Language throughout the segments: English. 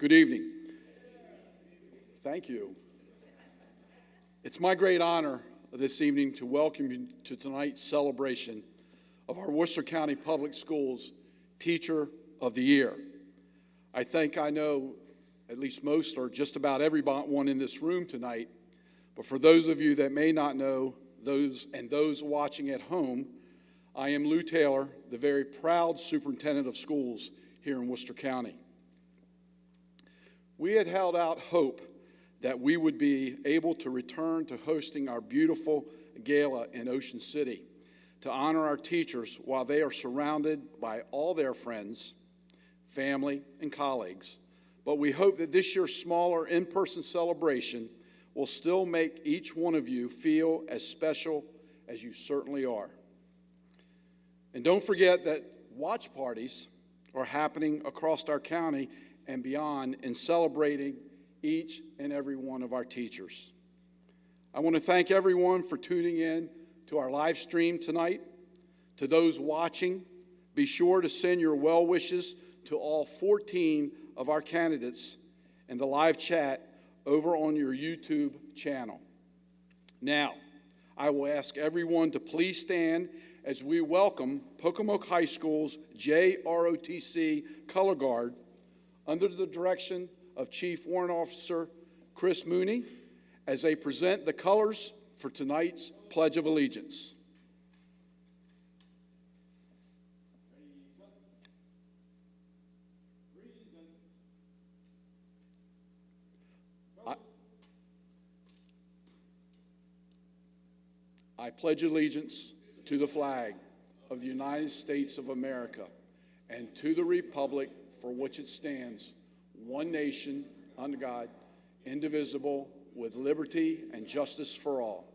Good evening. Thank you. It's my great honor this evening to welcome you to tonight's celebration of our Worcester County Public Schools Teacher of the Year. I know at least most or just about everyone in this room tonight, but for those of you that may not know, those watching at home, I am Lou Taylor, the very proud superintendent of schools here in Worcester County. We had held out hope that we would be able to return to hosting our beautiful gala in Ocean City to honor our teachers while they are surrounded by all their friends, family, and colleagues. But we hope that this year's smaller in-person celebration will still make each one of you feel as special as you certainly are. And don't forget that watch parties are happening across our county and beyond in celebrating each and every one of our teachers. I want to thank everyone for tuning in to our live stream tonight. To those watching, be sure to send your well wishes to all 14 of our candidates in the live chat over on your YouTube channel. Now, I will ask everyone to please stand as we welcome Pocomoke High School's JROTC Color Guard under the direction of Chief Warrant Officer Chris Mooney as they present the colors for tonight's Pledge of Allegiance. I pledge allegiance to the flag of the United States of America and to the republic for which it stands, one nation, under God, indivisible, with liberty and justice for all.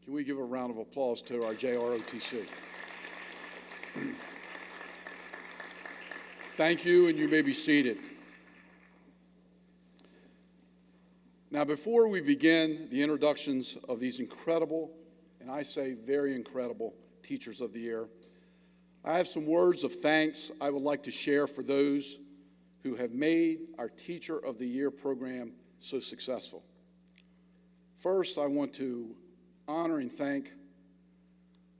Can we give a round of applause to our JROTC? Thank you, and you may be seated. Now, before we begin the introductions of these incredible, and I say very incredible, Teachers of the Year, I have some words of thanks I would like to share for those who have made our Teacher of the Year program so successful. First, I want to honor and thank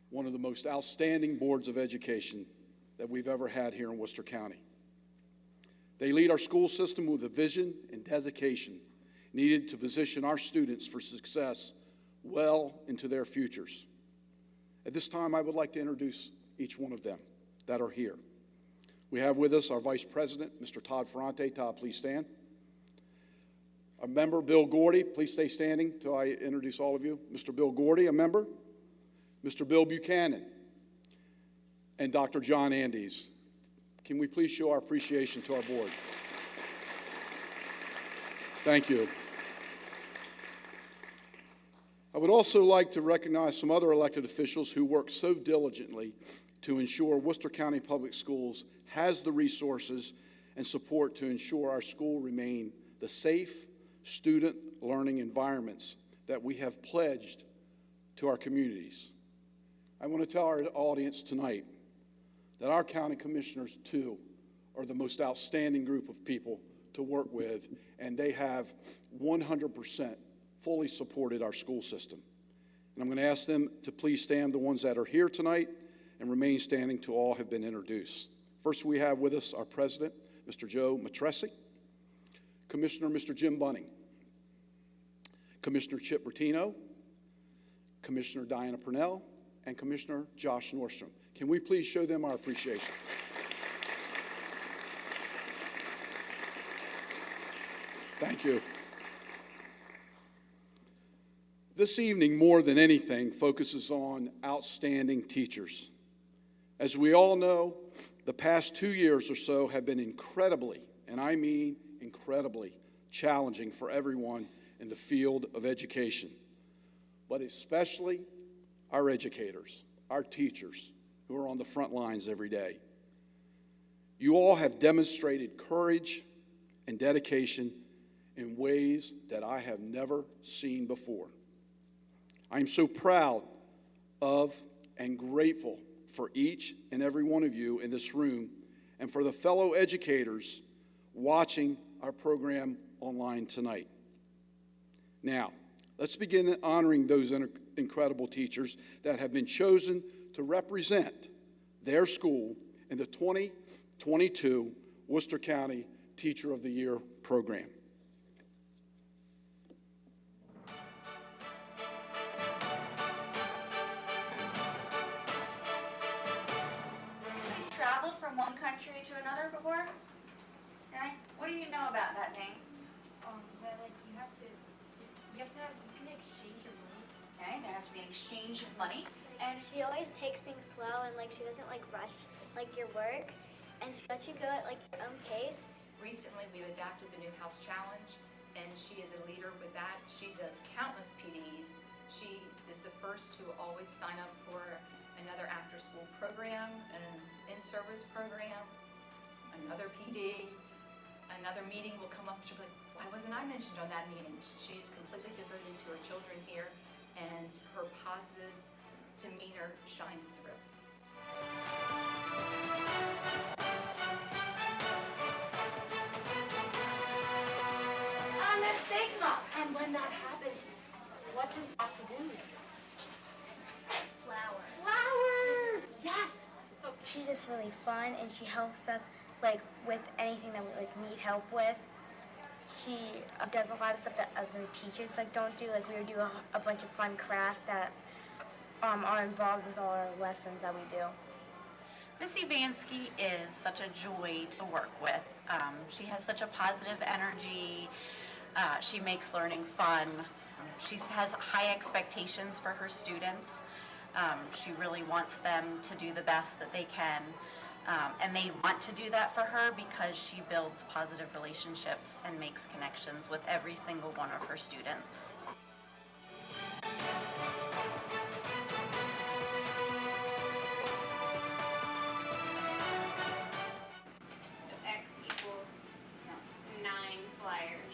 one of the most outstanding boards of education that we've ever had here in Worcester County. They lead our school system with a vision and dedication needed to position our students for success well into their futures. At this time, I would like to introduce each one of them that are here. We have with us our Vice President, Mr. Todd Ferrante. Todd, please stand. Our member, Bill Gordy, please stay standing until I introduce all of you. Mr. Bill Gordy, a member. Mr. Bill Buchanan. And Dr. John Andes. Can we please show our appreciation to our board? Thank you. I would also like to recognize some other elected officials who work so diligently to ensure Worcester County Public Schools has the resources and support to ensure our school remain the safe student learning environments that we have pledged to our communities. I want to tell our audience tonight that our county commissioners, too, are the most outstanding group of people to work with, and they have 100% fully supported our school system. And I'm going to ask them to please stand, the ones that are here tonight, and remain standing till all have been introduced. First, we have with us our president, Mr. Joe Matresi, Commissioner Mr. Jim Bunning, Commissioner Chip Bertino, Commissioner Diana Purnell, and Commissioner Josh Nordstrom. Can we please show them our appreciation? Thank you. This evening, more than anything, focuses on outstanding teachers. As we all know, the past 2 years or so have been incredibly, and I mean incredibly, challenging for everyone in the field of education, but especially our educators, our teachers who are on the front lines every day. You all have demonstrated courage and dedication in ways that I have never seen before. I am so proud of and grateful for each and every one of you in this room and for the fellow educators watching our program online tonight. Now, let's begin honoring those incredible teachers that have been chosen to represent their school in the 2022 Worcester County Teacher of the Year program. Traveled from one country to another before? Okay. What do you know about that, Dane? That like you can exchange your money. Okay, there has to be an exchange of money. And she always takes things slow and like she doesn't like rush like your work, and she lets you go at like your own pace. Recently, we've adapted the New House Challenge, and she is a leader with that. She does countless PDs. She is the first to always sign up for another after-school program, an in-service program, another PD, another meeting will come up. She'll be like, why wasn't I mentioned on that meeting? She's completely devoted to her children here, and her positive demeanor shines through. On the signal. And when that happens, what does that have to do? Flowers! Yes! So She's just really fun, and she helps us like with anything that we like need help with. She does a lot of stuff that other teachers like don't do. Like we do a bunch of fun crafts that are involved with all our lessons that we do. Missy Vansky is such a joy to work with. She has such a positive energy. She makes learning fun. She has high expectations for her students. She really wants them to do the best that they can. And they want to do that for her because she builds positive relationships and makes connections with every single one of her students. X equals 9 flyers.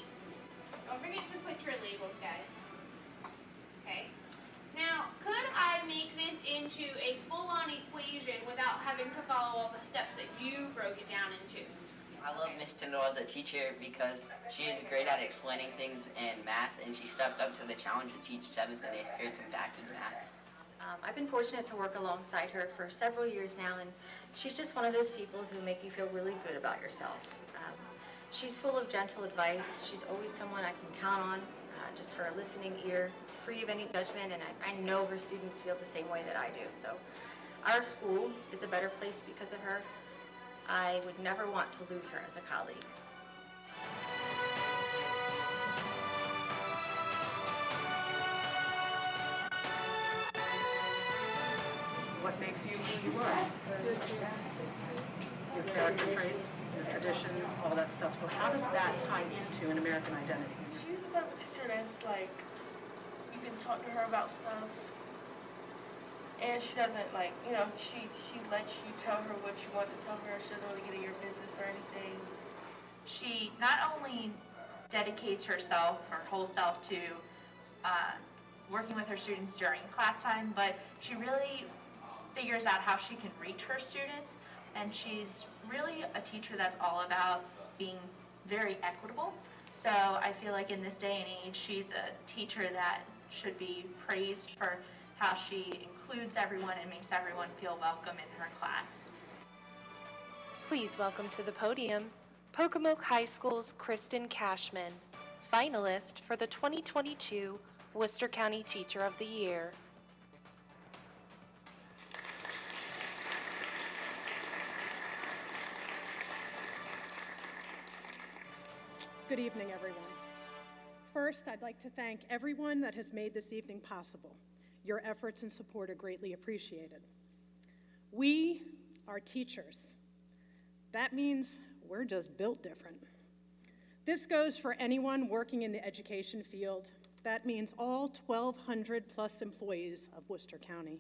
Don't forget to put your labels, guys. Okay. Now, could I make this into a full-on equation without having to follow all the steps that you broke it down into? I love Miss Tyndall as a teacher because she is great at explaining things in math, and she stepped up to the challenge to teach 7th and 8th grade compacted math. I've been fortunate to work alongside her for several years now, and she's just one of those people who make you feel really good about yourself. She's full of gentle advice. She's always someone I can count on, just for a listening ear, free of any judgment, and I know her students feel the same way that I do. So our school is a better place because of her. I would never want to lose her as a colleague. What makes you who you are? Your character traits, your traditions, all that stuff. So how does that tie into an American identity? she's the type of teacher that's like, you can talk to her about stuff, and she doesn't like, you know, she lets you tell her what you want to tell her. She doesn't really get in your business or anything. She not only dedicates herself, her whole self, to working with her students during class time, but she really figures out how she can reach her students, and she's really a teacher that's all about being very equitable. So I feel like in this day and age, she's a teacher that should be praised for how she includes everyone and makes everyone feel welcome in her class. Please welcome to the podium Pocomoke High School's Kristen Cashman, finalist for the 2022 Worcester County Teacher of the Year. Good evening, everyone. First, I'd like to thank everyone that has made this evening possible. Your efforts and support are greatly appreciated. We are teachers. That means we're just built different. This goes for anyone working in the education field. That means all 1,200 plus employees of Worcester County.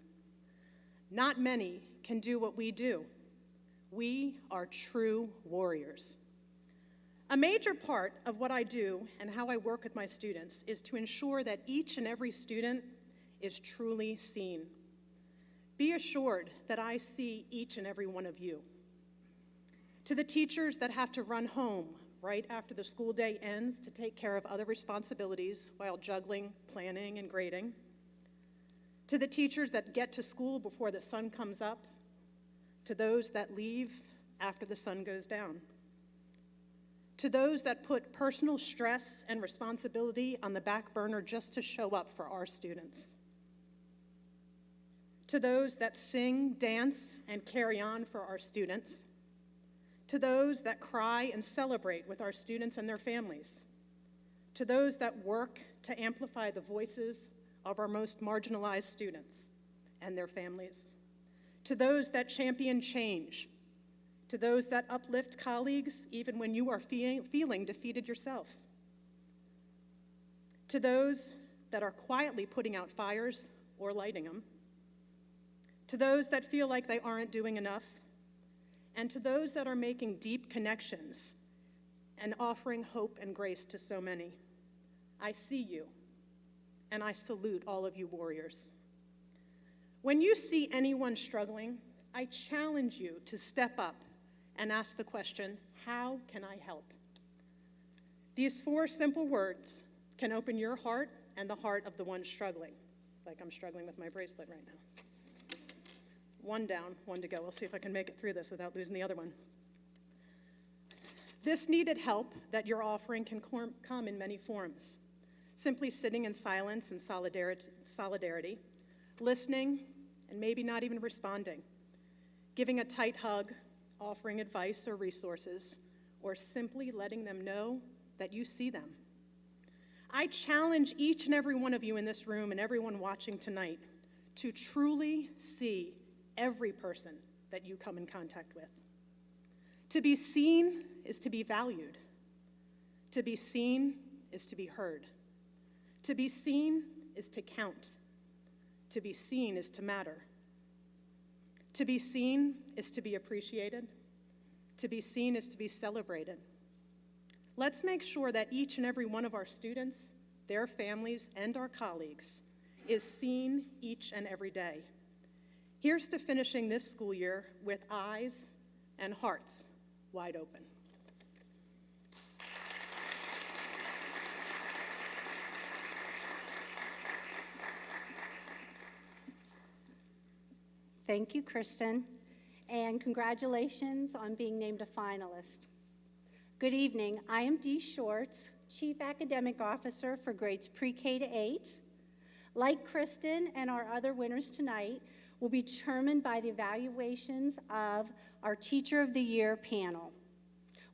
Not many can do what we do. We are true warriors. A major part of what I do and how I work with my students is to ensure that each and every student is truly seen. Be assured that I see each and every one of you. To the teachers that have to run home right after the school day ends to take care of other responsibilities while juggling, planning, and grading. To the teachers that get to school before the sun comes up. To those that leave after the sun goes down. To those that put personal stress and responsibility on the back burner just to show up for our students. To those that sing, dance, and carry on for our students. To those that cry and celebrate with our students and their families. To those that work to amplify the voices of our most marginalized students and their families. To those that champion change. To those that uplift colleagues even when you are feeling defeated yourself. To those that are quietly putting out fires or lighting them. To those that feel like they aren't doing enough. And to those that are making deep connections and offering hope and grace to so many. I see you, and I salute all of you warriors. When you see anyone struggling, I challenge you to step up and ask the question, how can I help? These 4 simple words can open your heart and the heart of the one struggling, like I'm struggling with my bracelet right now. 1 down, 1 to go. We'll see if I can make it through this without losing the other one. This needed help that you're offering can come in many forms. Simply sitting in silence and solidarity, listening, and maybe not even responding, giving a tight hug, offering advice or resources, or simply letting them know that you see them. I challenge each and every one of you in this room and everyone watching tonight to truly see every person that you come in contact with. To be seen is to be valued. To be seen is to be heard. To be seen is to count. To be seen is to matter. To be seen is to be appreciated. To be seen is to be celebrated. Let's make sure that each and every one of our students, their families, and our colleagues is seen each and every day. Here's to finishing this school year with eyes and hearts wide open. Thank you, Kristen, and congratulations on being named a finalist. Good evening. I am Dee Short, Chief Academic Officer for grades pre-K to 8. Like Kristen and our other winners tonight, will be determined by the evaluations of our Teacher of the Year panel.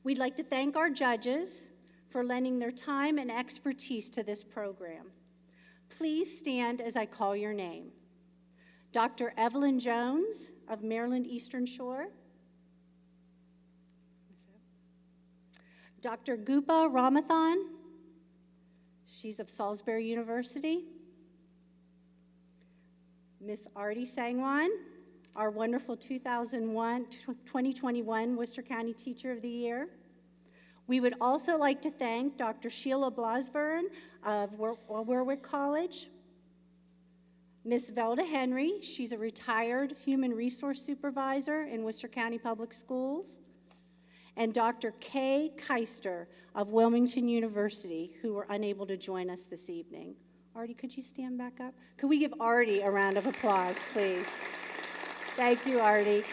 We'd like to thank our judges for lending their time and expertise to this program. Please stand as I call your name. Dr. Evelyn Jones of Maryland Eastern Shore. Dr. Gupa Ramathan, she's of Salisbury University. Miss Aarti Sangwan, our wonderful 2021 Worcester County Teacher of the Year. We would also like to thank Dr. Sheila Blasburn of Warwick College. Miss Velda Henry, she's a retired human resource supervisor in Worcester County Public Schools. And Dr. Kay Keister of Wilmington University, who were unable to join us this evening. Aarti, could you stand back up? Could we give Aarti a round of applause, please? Thank you, Aarti.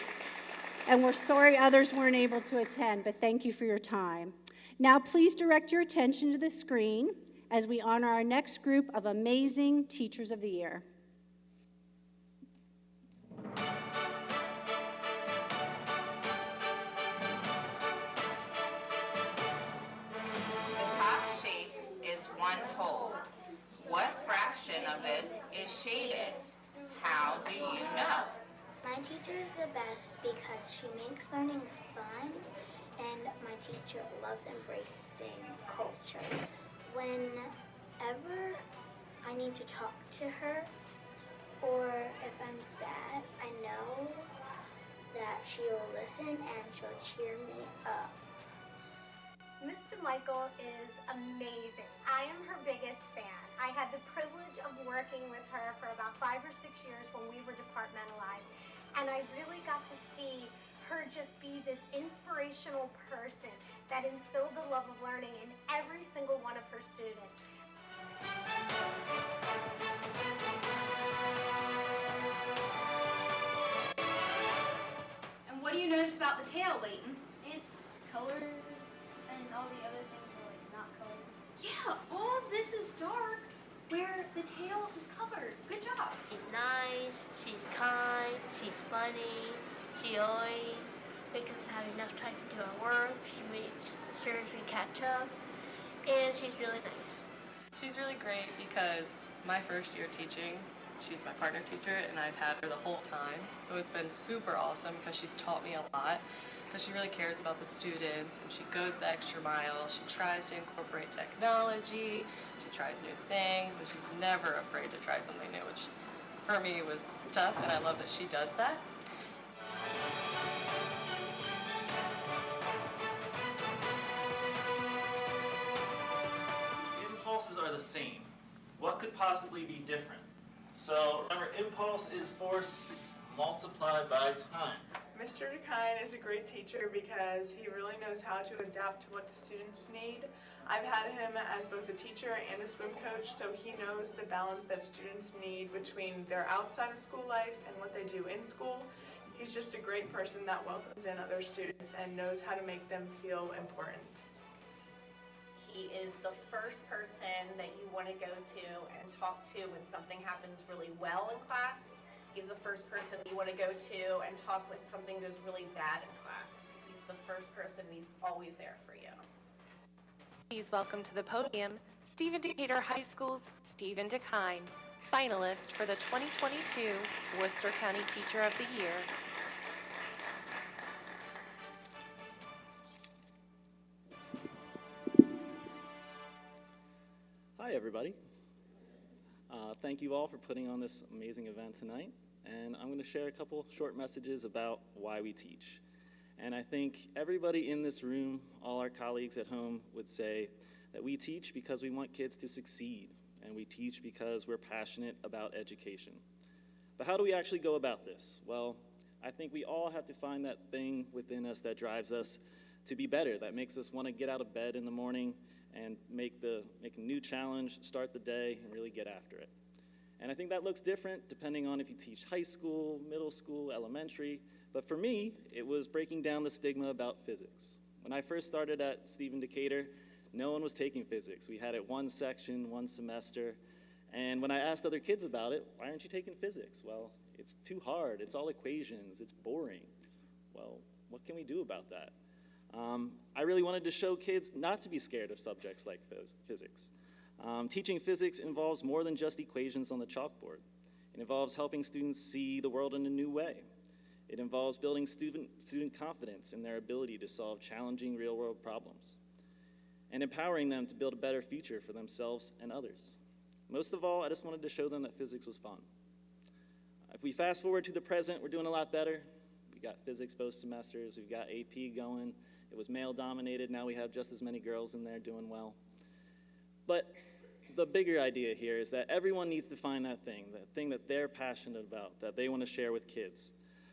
And we're sorry others weren't able to attend, but thank you for your time. Now, please direct your attention to the screen as we honor our next group of amazing Teachers of the Year. The top shape is 1 whole. What fraction of it is shaded? How do you know? My teacher is the best because she makes learning fun and my teacher loves embracing culture. Whenever I need to talk to her, or if I'm sad, I know that she'll listen and she'll cheer me up. Mr. Michael is amazing. I am her biggest fan. I had the privilege of working with her for about 5 or 6 years when we were departmentalized, and I really got to see her just be this inspirational person that instilled the love of learning in every single one of her students. And what do you notice about the tail, Layton? It's colored, and all the other things are like not colored. Yeah, all this is dark where the tail is covered. Good job. She's nice, she's kind, she's funny, she always makes us have enough time to do our work, she makes sure we catch up, and she's really nice. She's really great because my first year teaching, she's my partner teacher, and I've had her the whole time. So it's been super awesome because she's taught me a lot, because she really cares about the students, and she goes the extra mile. She tries to incorporate technology, she tries new things, and she's never afraid to try something new, which for me was tough, and I love that she does that. Impulses are the same. What could possibly be different? So remember, impulse is force multiplied by time. Mr. DeKine is a great teacher because he really knows how to adapt to what the students need. I've had him as both a teacher and a swim coach, so he knows the balance that students need between their outside of school life and what they do in school. He's just a great person that welcomes in other students and knows how to make them feel important. He is the first person that you want to go to and talk to when something happens really well in class. He's the first person you want to go to and talk when something goes really bad in class. He's the first person, and he's always there for you. Please welcome to the podium Stephen Decatur High School's Stephen DeKine, finalist for the 2022 Worcester County Teacher of the Year. Hi, everybody. Thank you all for putting on this amazing event tonight. And I'm going to share a couple short messages about why we teach. And I think everybody in this room, all our colleagues at home, would say that we teach because we want kids to succeed, and we teach because we're passionate about education. But how do we actually go about this? Well, I think we all have to find that thing within us that drives us to be better, that makes us want to get out of bed in the morning and make a new challenge, start the day, and really get after it. And I think that looks different depending on if you teach high school, middle school, elementary. But for me, it was breaking down the stigma about physics. When I first started at Stephen Decatur, no one was taking physics. We had it one section, one semester. And when I asked other kids about it, why aren't you taking physics? Well, it's too hard. It's all equations. It's boring. Well, what can we do about that? I really wanted to show kids not to be scared of subjects like physics. Teaching physics involves more than just equations on the chalkboard. It involves helping students see the world in a new way. It involves building student confidence in their ability to solve challenging real-world problems, and empowering them to build a better future for themselves and others. Most of all, I just wanted to show them that physics was fun. If we fast forward to the present, we're doing a lot better. We got physics both semesters, we've got AP going. It was male-dominated, now we have just as many girls in there doing well. But the bigger idea here is that everyone needs to find that thing that they're passionate about, that they want to share with kids.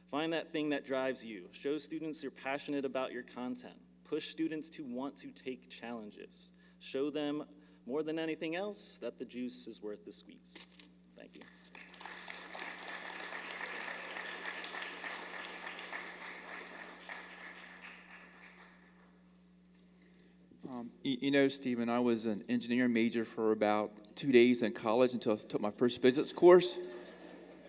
Find that thing that drives you. Show students you're passionate about your content. Push students to want to take challenges. Show them, more than anything else, that the juice is worth the squeeze. Thank you. You know, Stephen, I was an engineering major for about 2 days in college until I took my first physics course.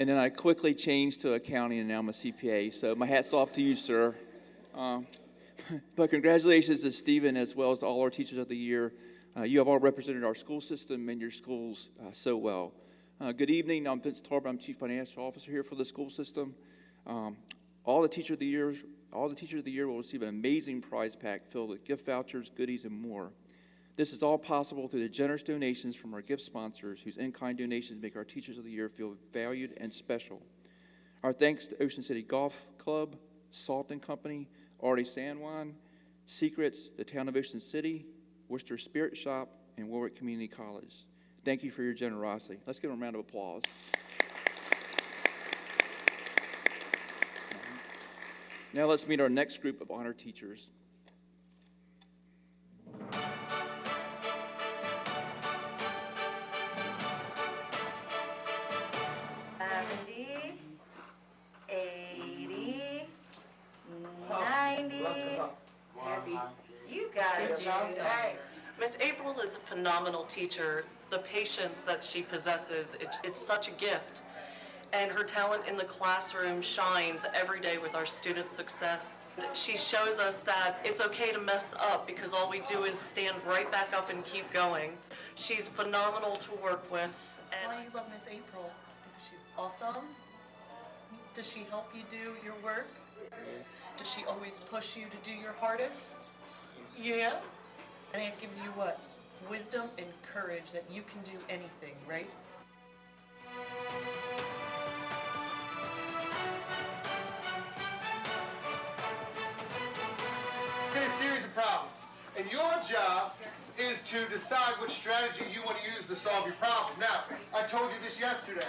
And then I quickly changed to accounting, and now I'm a CPA. So my hat's off to you, sir. But congratulations to Stephen as well as all our teachers of the year. You have all represented our school system and your schools so well. Good evening. I'm Vince Tarver. I'm Chief Financial Officer here for the school system. All the Teacher of the Year will receive an amazing prize pack filled with gift vouchers, goodies, and more. This is all possible through the generous donations from our gift sponsors, whose in-kind donations make our Teachers of the Year feel valued and special. Our thanks to Ocean City Golf Club, Salt and Company, Aarti Sangwan, Secrets, the Town of Ocean City, Worcester Spirit Shop, and Warwick Community College. Thank you for your generosity. Let's give them a round of applause. Now let's meet our next group of honored teachers. You got it, James. All right. Miss April is a phenomenal teacher. The patience that she possesses, it's such a gift. And her talent in the classroom shines every day with our students' success. She shows us that it's okay to mess up because all we do is stand right back up and keep going. She's phenomenal to work with. And why do you love Miss April? Because she's awesome. Does she help you do your work? Does she always push you to do your hardest? Yeah. And it gives you what? Wisdom and courage that you can do anything, right? A series of problems, and your job is to decide which strategy you want to use to solve your problem. Now, I told you this yesterday.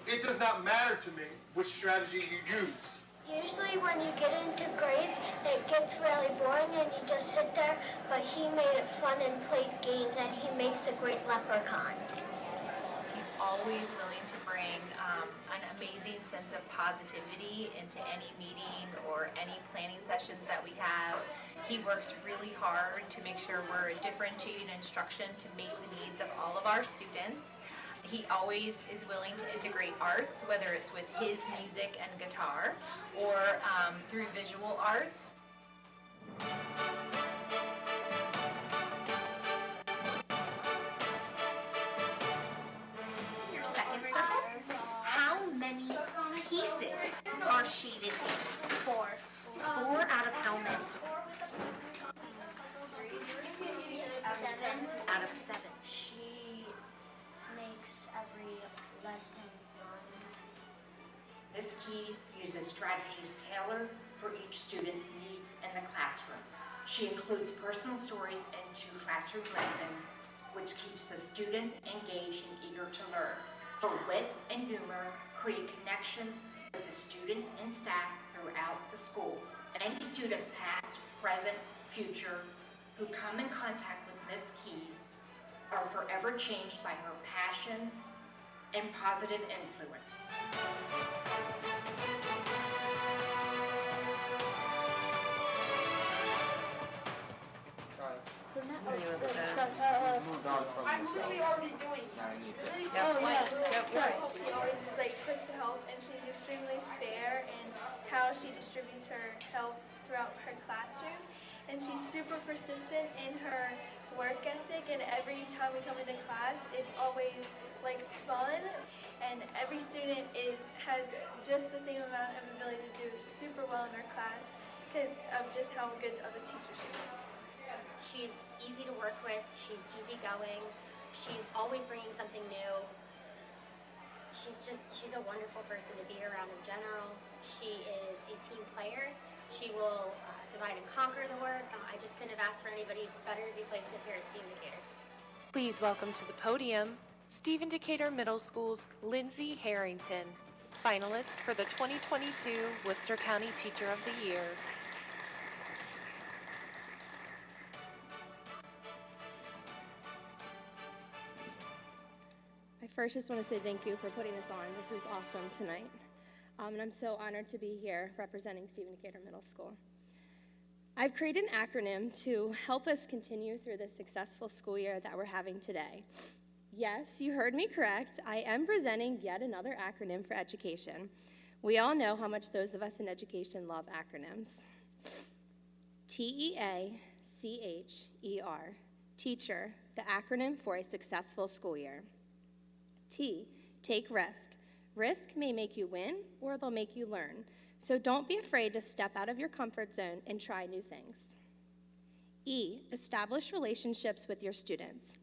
It does not matter to me which strategy you use. Usually when you get into grades, it gets really boring and you just sit there, but he made it fun and played games, and he makes a great leprechaun. He's always willing to bring an amazing sense of positivity into any meeting or any planning sessions that we have. He works really hard to make sure we're differentiating instruction to meet the needs of all of our students. He always is willing to integrate arts, whether it's with his music and guitar or through visual arts. Your second circle. How many pieces are shaded in? 4. 4 out of how many? 7. Out of 7. She makes every lesson fun. Ms. Keys uses strategies tailored for each student's needs in the classroom. She includes personal stories into classroom lessons, which keeps the students engaged and eager to learn. Her wit and humor create connections with the students and staff throughout the school. Any student, past, present, future, who come in contact with Ms. Keys are forever changed by her passion and positive influence. I'm really already doing it. She always is like quick to help, and she's extremely fair in how she distributes her help throughout her classroom. And she's super persistent in her work ethic, and every time we come into class, it's always like fun, and every student has just the same amount of ability to do super well in her class because of just how good of a teacher she is. She's easy to work with, she's easygoing, she's always bringing something new. She's a wonderful person to be around in general. She is a team player. She will divide and conquer the work. I just couldn't have asked for anybody better to be placed with here at Stephen Decatur. Please welcome to the podium Stephen Decatur Middle School's Lindsay Harrington, finalist for the 2022 Worcester County Teacher of the Year. I first just want to say thank you for putting this on. This is awesome tonight. And I'm so honored to be here representing Stephen Decatur Middle School. I've created an acronym to help us continue through the successful school year that we're having today. Yes, you heard me correct. I am presenting yet another acronym for education. We all know how much those of us in education love acronyms. TEACHER, teacher, the acronym for a successful school year. T, take risk. Risk may make you win or they'll make you learn. So don't be afraid to step out of your comfort zone and try new things. E, establish relationships with your students.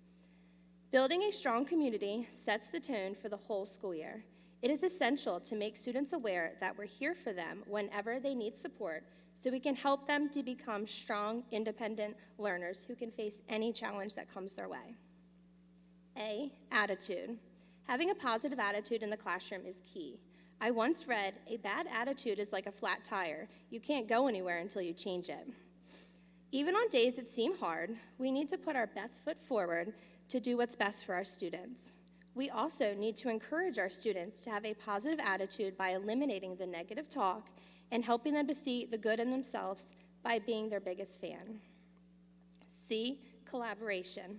Building a strong community sets the tone for the whole school year. It is essential to make students aware that we're here for them whenever they need support, so we can help them to become strong, independent learners who can face any challenge that comes their way. A, attitude. Having a positive attitude in the classroom is key. I once read, a bad attitude is like a flat tire. You can't go anywhere until you change it. Even on days that seem hard, we need to put our best foot forward to do what's best for our students. We also need to encourage our students to have a positive attitude by eliminating the negative talk and helping them to see the good in themselves by being their biggest fan. C, collaboration.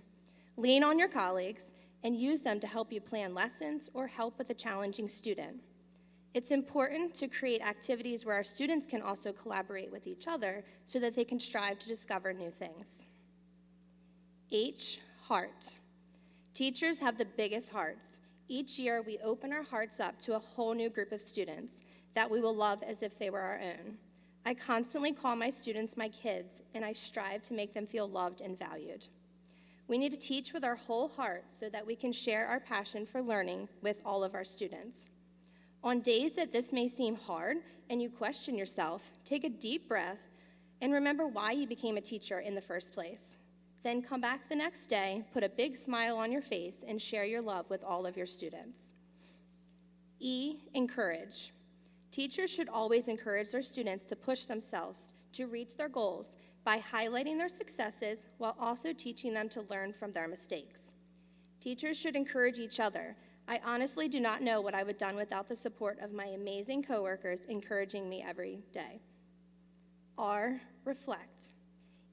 Lean on your colleagues and use them to help you plan lessons or help with a challenging student. It's important to create activities where our students can also collaborate with each other so that they can strive to discover new things. H, heart. Teachers have the biggest hearts. Each year, we open our hearts up to a whole new group of students that we will love as if they were our own. I constantly call my students my kids, and I strive to make them feel loved and valued. We need to teach with our whole heart so that we can share our passion for learning with all of our students. On days that this may seem hard and you question yourself, take a deep breath and remember why you became a teacher in the first place. Then come back the next day, put a big smile on your face, and share your love with all of your students. E, encourage. Teachers should always encourage their students to push themselves to reach their goals by highlighting their successes while also teaching them to learn from their mistakes. Teachers should encourage each other. I honestly do not know what I would have done without the support of my amazing coworkers encouraging me every day. R, reflect.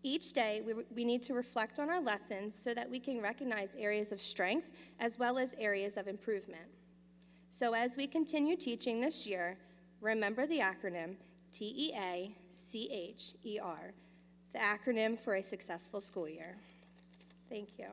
Each day, we need to reflect on our lessons so that we can recognize areas of strength as well as areas of improvement. So as we continue teaching this year, remember the acronym TEACHER, the acronym for a successful school year. Thank you.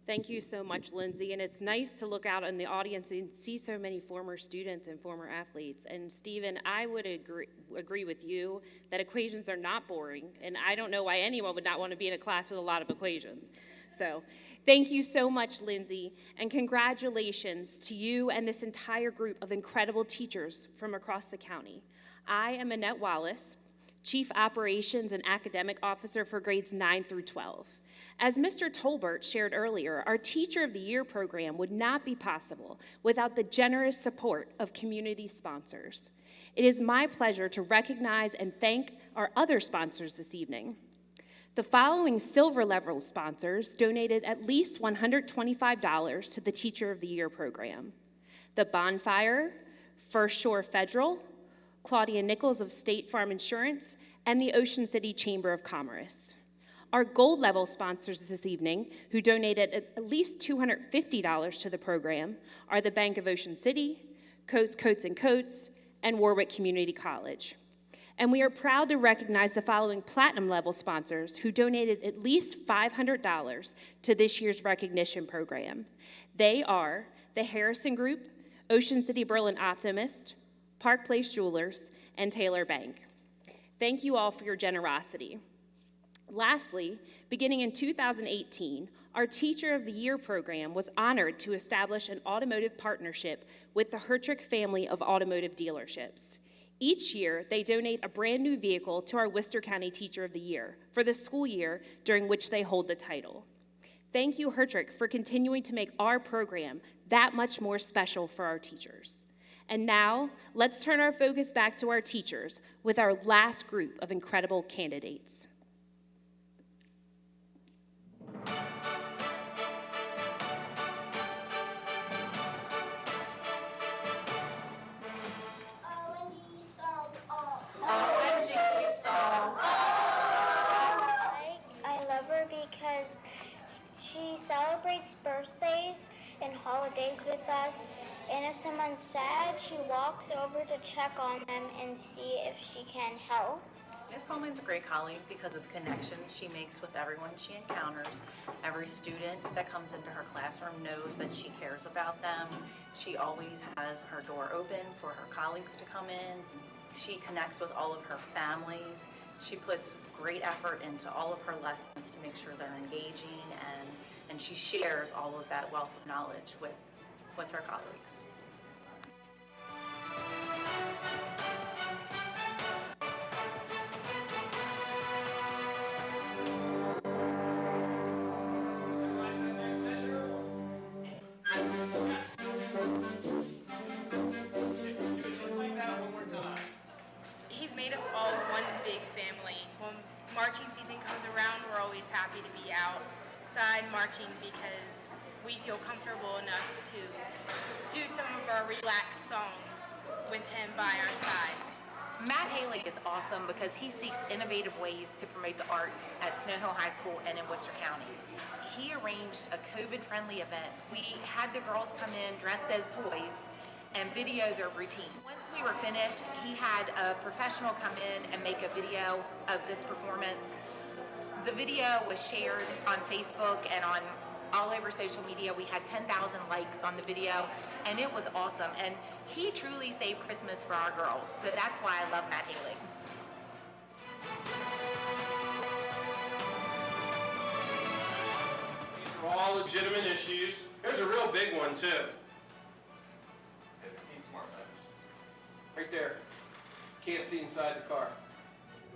Thank you so much, Lindsay, and it's nice to look out in the audience and see so many former students and former athletes. And Stephen, I would agree with you that equations are not boring, and I don't know why anyone would not want to be in a class with a lot of equations. So thank you so much, Lindsay, and congratulations to you and this entire group of incredible teachers from across the county. I am Annette Wallace, Chief Operations and Academic Officer for grades 9 through 12. As Mr. Tolbert shared earlier, our Teacher of the Year program would not be possible without the generous support of community sponsors. It is my pleasure to recognize and thank our other sponsors this evening. The following silver level sponsors donated at least $125 to the Teacher of the Year program: the Bonfire, First Shore Federal, Claudia Nichols of State Farm Insurance, and the Ocean City Chamber of Commerce. Our gold level sponsors this evening, who donated at least $250 to the program, are the Bank of Ocean City, Coates & Coates, and Warwick Community College. And we are proud to recognize the following platinum level sponsors who donated at least $500 to this year's recognition program. They are the Harrison Group, Ocean City Berlin Optimist, Park Place Jewelers, and Taylor Bank. Thank you all for your generosity. Lastly, beginning in 2018, our Teacher of the Year program was honored to establish an automotive partnership with the Hertrick family of automotive dealerships. Each year, they donate a brand new vehicle to our Worcester County Teacher of the Year for the school year during which they hold the title. Thank you, Hertrick, for continuing to make our program that much more special for our teachers. And now, let's turn our focus back to our teachers with our last group of incredible candidates. Because she celebrates birthdays and holidays with us, and if someone's sad, she walks over to check on them and see if she can help. Ms. Pullman's a great colleague because of the connections she makes with everyone she encounters. Every student that comes into her classroom knows that she cares about them. She always has her door open for her colleagues to come in. She connects with all of her families. She puts great effort into all of her lessons to make sure they're engaging, and she shares all of that wealth of knowledge with her colleagues. He's made us all one big family. When marching season comes around, we're always happy to be outside marching because we feel comfortable enough to do some of our relaxed songs with him by our side. Matt Haley is awesome because he seeks innovative ways to promote the arts at Snow Hill High School and in Worcester County. He arranged a COVID-friendly event. We had the girls come in dressed as toys and video their routine. Once we were finished, he had a professional come in and make a video of this performance. The video was shared on Facebook and on all over social media. We had 10,000 likes on the video, and it was awesome. And he truly saved Christmas for our girls, so that's why I love Matt Haley. These are all legitimate issues. Here's a real big one, too. Right there. Can't see inside the car.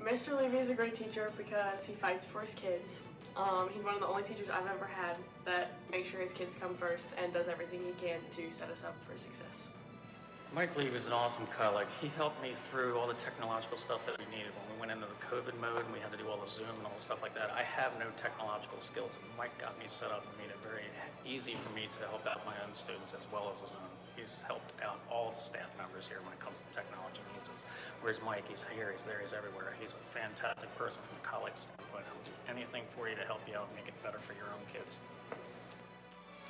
Mr. Levy is a great teacher because he fights for his kids. He's one of the only teachers I've ever had that makes sure his kids come first and does everything he can to set us up for success. Mike Lee was an awesome colleague. He helped me through all the technological stuff that we needed when we went into the COVID mode and we had to do all the Zoom and all the stuff like that. I have no technological skills, and Mike got me set up and made it very easy for me to help out my own students as well as his own. He's helped out all staff members here when it comes to technology needs. Where's Mike? He's here, he's there, he's everywhere. He's a fantastic person from a college standpoint. He'll do anything for you to help you out and make it better for your own kids.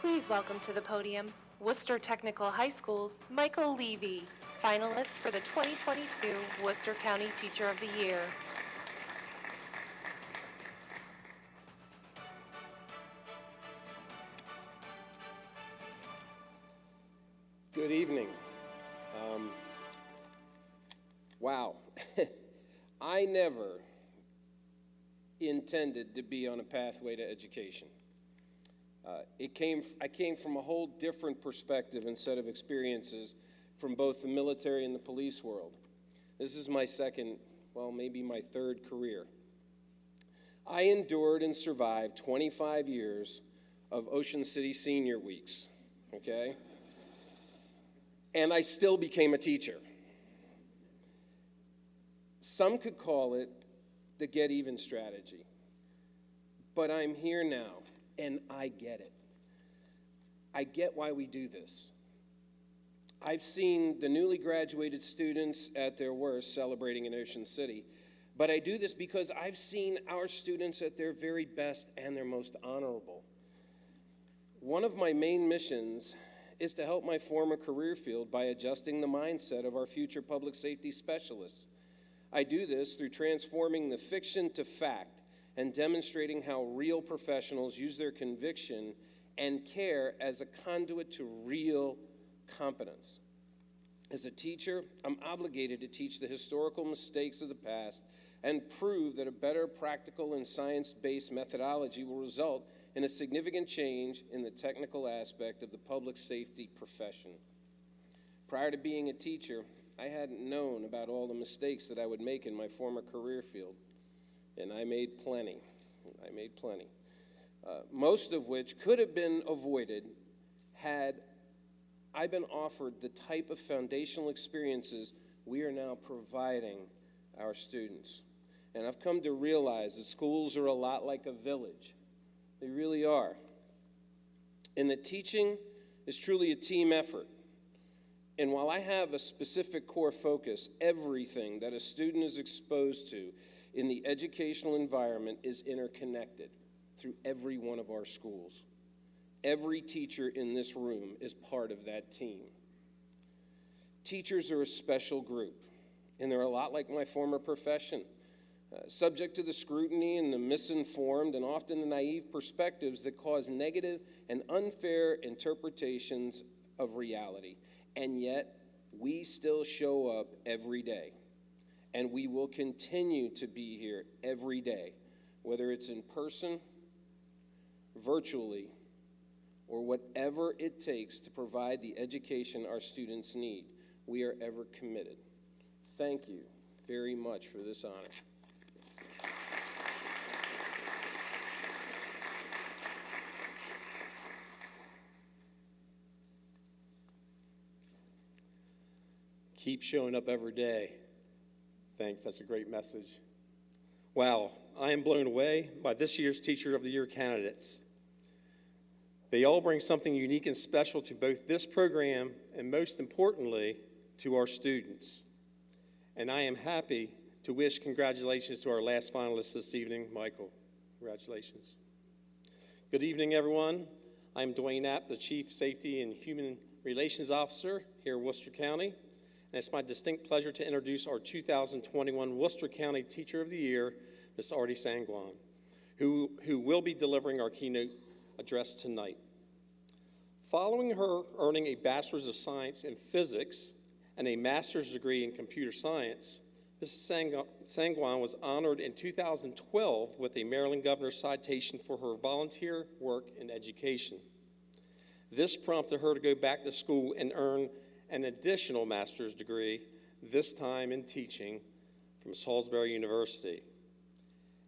Please welcome to the podium Worcester Technical High School's Michael Levy, finalist for the 2022 Worcester County Teacher of the Year. Good evening. Wow. I never intended to be on a pathway to education. I came from a whole different perspective and set of experiences from both the military and the police world. This is my second, well, maybe my third career. I endured and survived 25 years of Ocean City Senior Weeks, okay? And I still became a teacher. Some could call it the get even strategy, but I'm here now, and I get it. I get why we do this. I've seen the newly graduated students at their worst celebrating in Ocean City, but I do this because I've seen our students at their very best and their most honorable. One of my main missions is to help my former career field by adjusting the mindset of our future public safety specialists. I do this through transforming the fiction to fact and demonstrating how real professionals use their conviction and care as a conduit to real competence. As a teacher, I'm obligated to teach the historical mistakes of the past and prove that a better practical and science-based methodology will result in a significant change in the technical aspect of the public safety profession. Prior to being a teacher, I hadn't known about all the mistakes that I would make in my former career field, and I made plenty. Most of which could have been avoided had I been offered the type of foundational experiences we are now providing our students. And I've come to realize that schools are a lot like a village. They really are. And that teaching is truly a team effort. And while I have a specific core focus, everything that a student is exposed to in the educational environment is interconnected through every one of our schools. Every teacher in this room is part of that team. Teachers are a special group, and they're a lot like my former profession. subject to the scrutiny and the misinformed and often the naive perspectives that cause negative and unfair interpretations of reality. And yet, we still show up every day. And we will continue to be here every day, whether it's in person, virtually, or whatever it takes to provide the education our students need. We are ever committed. Thank you very much for this honor. Keep showing up every day. Thanks, that's a great message. Wow, I am blown away by this year's Teacher of the Year candidates. They all bring something unique and special to both this program and, most importantly, to our students. And I am happy to wish congratulations to our last finalist this evening, Michael. Congratulations. Good evening, everyone. I'm Dwayne App, the Chief Safety and Human Relations Officer here in Worcester County. And it's my distinct pleasure to introduce our 2021 Worcester County Teacher of the Year, Ms. Aarti Sangwan, who will be delivering our keynote address tonight. Following her earning a Bachelor's of Science in Physics and a Master's degree in Computer Science, Mrs. Sangwan was honored in 2012 with a Maryland Governor's Citation for her volunteer work in education. This prompted her to go back to school and earn an additional master's degree, this time in teaching, from Salisbury University.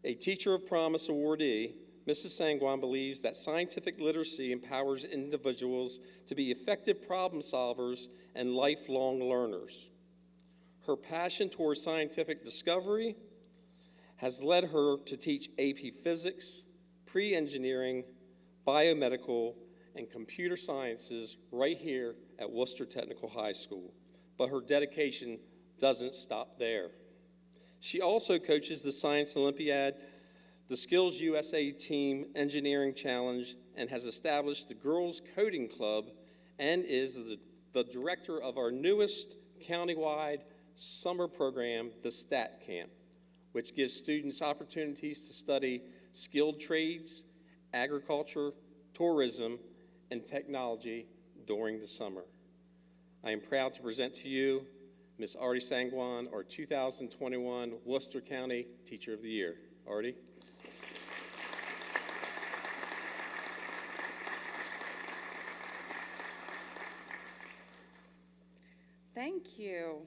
A Teacher of Promise awardee, Mrs. Sangwan believes that scientific literacy empowers individuals to be effective problem solvers and lifelong learners. Her passion towards scientific discovery has led her to teach AP Physics, pre-engineering, biomedical, and computer sciences right here at Worcester Technical High School. But her dedication doesn't stop there. She also coaches the Science Olympiad, the Skills USA Team Engineering Challenge, and has established the Girls Coding Club and is the director of our newest countywide summer program, the STAT Camp, which gives students opportunities to study skilled trades, agriculture, tourism, and technology during the summer. I am proud to present to you Ms. Aarti Sangwan, our 2021 Worcester County Teacher of the Year. Aarti. Thank you.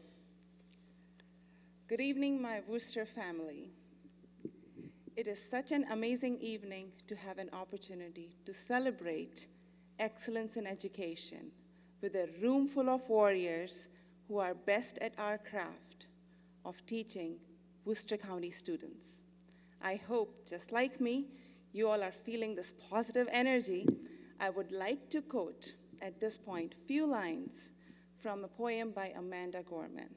Good evening, my Worcester family. It is such an amazing evening to have an opportunity to celebrate excellence in education with a room full of warriors who are best at our craft of teaching Worcester County students. I hope, just like me, you all are feeling this positive energy. I would like to quote at this point few lines from a poem by Amanda Gorman.